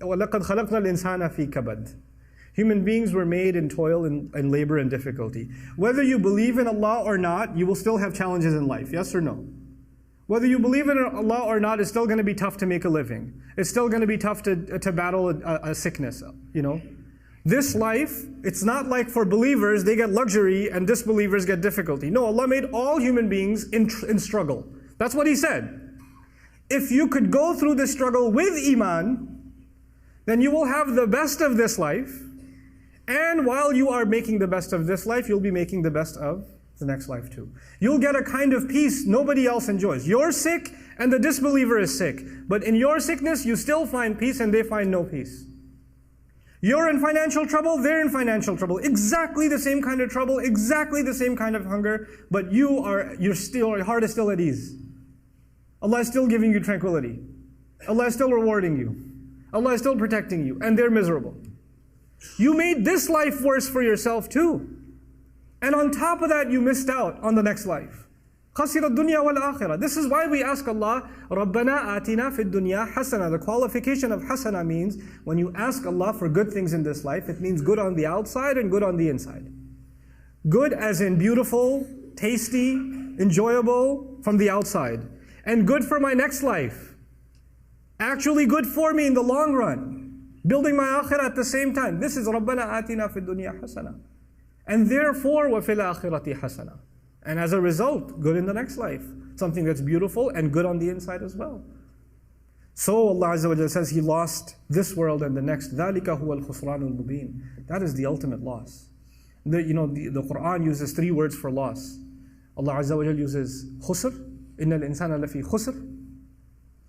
وَلَقَدْ خَلَقْنَا الْإِنسَانَ فِي كَبَدٍ. Human beings were made in toil and labor and difficulty. Whether you believe in Allah or not, you will still have challenges in life, yes or no? Whether you believe in Allah or not, it's still going to be tough to make a living. It's still going to be tough to battle a sickness, you know? This life, it's not like for believers, they get luxury and disbelievers get difficulty. No, Allah made all human beings in struggle. That's what He said. If you could go through this struggle with Iman, then you will have the best of this life. And while you are making the best of this life, you'll be making the best of the next life too. You'll get a kind of peace nobody else enjoys. You're sick and the disbeliever is sick. But in your sickness, you still find peace and they find no peace. You're in financial trouble, they're in financial trouble. Exactly the same kind of trouble, exactly the same kind of hunger, but your heart is still at ease. Allah is still giving you tranquility. Allah is still rewarding you. Allah is still protecting you, and they're miserable. You made this life worse for yourself too. And on top of that, you missed out on the next life. خَسِرَ الدُّنْيَا وَالْآخِرَةِ. This is why we ask Allah, رَبَّنَا آتِنَا فِي الدُّنْيَا حَسَنًا. The qualification of hasana means, when you ask Allah for good things in this life, it means good on the outside and good on the inside. Good as in beautiful, tasty, enjoyable from the outside. And good for my next life. Actually good for me in the long run. Building my akhirah at the same time. This is رَبَّنَا آتِنَا فِي الدُّنْيَا حَسَنًا. And therefore, وَفِي الْآخِرَةِ حَسَنًا. And as a result, good in the next life. Something that's beautiful and good on the inside as well. So Allah Azza wa Jalla says He lost this world and the next. ذَلِكَ هُوَ الْخُسْرَانُ الْمُبِينُ. That is the ultimate loss. The Quran uses 3 words for loss. Allah Azza wa Jalla uses khusr. إِنَّ الْإِنسَانَ لَفِي خُسْرٍ.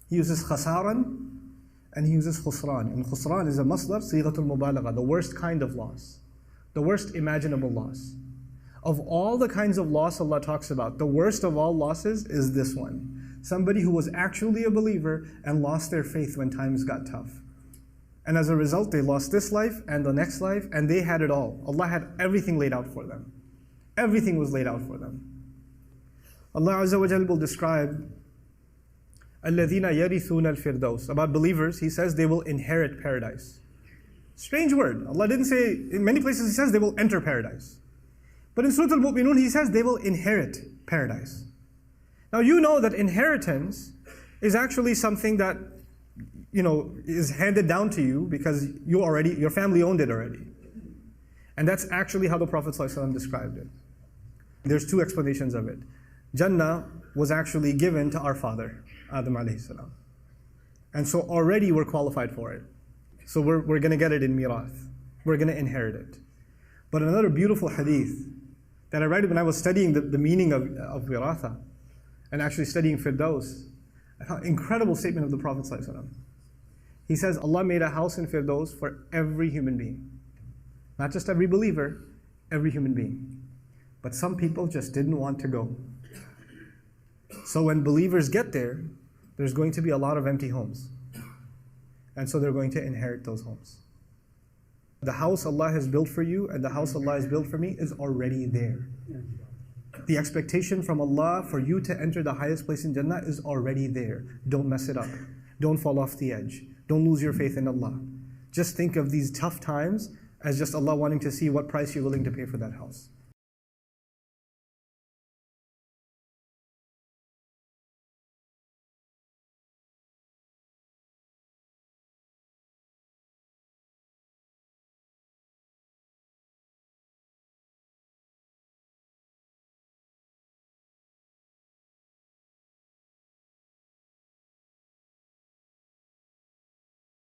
He uses khasaran. And He uses khusran. And khusran is a masdar, sighatul mubalagha, the worst kind of loss. The worst imaginable loss. Of all the kinds of loss Allah talks about, the worst of all losses is this one. Somebody who was actually a believer and lost their faith when times got tough. And as a result, they lost this life and the next life, and they had it all. Allah had everything laid out for them. Everything was laid out for them. Allah Azza wa Jalla will describe الَّذِينَ يَرِثُونَ الْفِرْدَوْسِ. About believers, He says they will inherit paradise. Strange word. Allah didn't say, in many places He says they will enter paradise. But in Surah Al-Mu'minun, He says they will inherit paradise. Now you know that inheritance is actually something that, is handed down to you because your family owned it already. And that's actually how the Prophet ﷺ described it. There's 2 explanations of it. Jannah was actually given to our father, Adam alayhi salam. And so already we're qualified for it. So we're going to get it in mirath. We're going to inherit it. But another beautiful hadith that I read when I was studying the meaning of wiratha and actually studying Firdaus, incredible statement of the Prophet ﷺ. He says Allah made a house in Firdaus for every human being. Not just every believer, every human being. But some people just didn't want to go. So when believers get there, there's going to be a lot of empty homes. And so they're going to inherit those homes. The house Allah has built for you and the house Allah has built for me is already there. The expectation from Allah for you to enter the highest place in Jannah is already there. Don't mess it up. Don't fall off the edge. Don't lose your faith in Allah. Just think of these tough times as just Allah wanting to see what price you're willing to pay for that house.